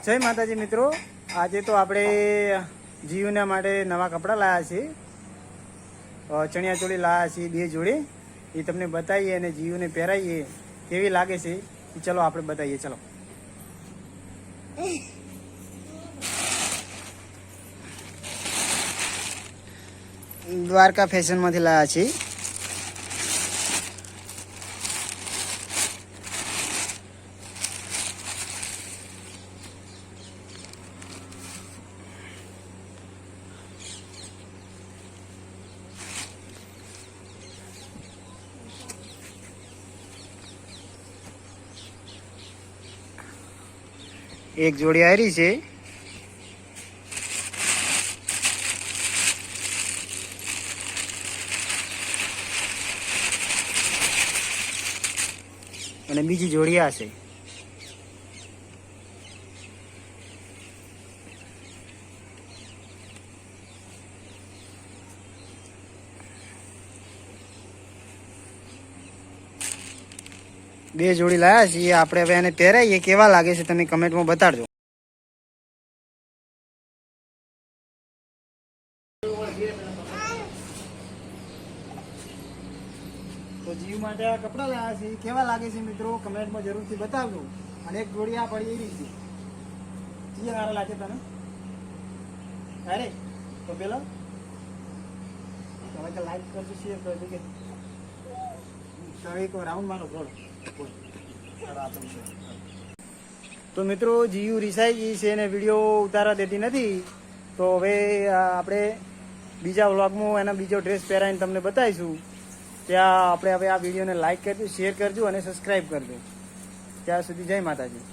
જય માતાજી મિત્રો, આજે તો આપણે જીયુના માટે નવા કપડાં લાવ્યા છીએ, ચણિયા ચોળી લાવ્યા છીએ 2 જોડી. એ તમને બતાવીએ અને જીયુને પહેરાવીએ કેવી લાગે છે. ચલો આપણે બતાવીએ. ચલો દ્વારકા ફેશનમાંથી લાવ્યા છીએ. એક જોડી આયરી છે. અને બીજી જોડી આ છે. બે જોડી લાયા છીએ આપણે. હવે એને પહેરાઈએ, કેવા લાગે છે તમે કમેન્ટમાં બતાડજો. તો જીવ માટે આ કપડા લાયા છે, કેવા લાગે છે મિત્રો કમેન્ટમાં જરૂરથી બતાવજો. અને એક જોડી આ પડી એવી છે, જે સારા લાગે તને? અરે તો પેલા તમે લાઈક કરજો, શેર કરજો. કે એક રાઉન્ડ મારો થોડો. તો મિત્રો જીયુ રિસાઈ ગઈ છે અને વિડીયો ઉતારવા દેતી નથી. તો હવે આપણે બીજા વ્લોગમાં એના બીજો ડ્રેસ પહેરાવીને તમને બતાવીશું. ત્યાં આપણે હવે આ વિડીયોને લાઈક કરજો, શેર કરજો અને સબસ્ક્રાઈબ કરજો. ત્યાં સુધી જય માતાજી.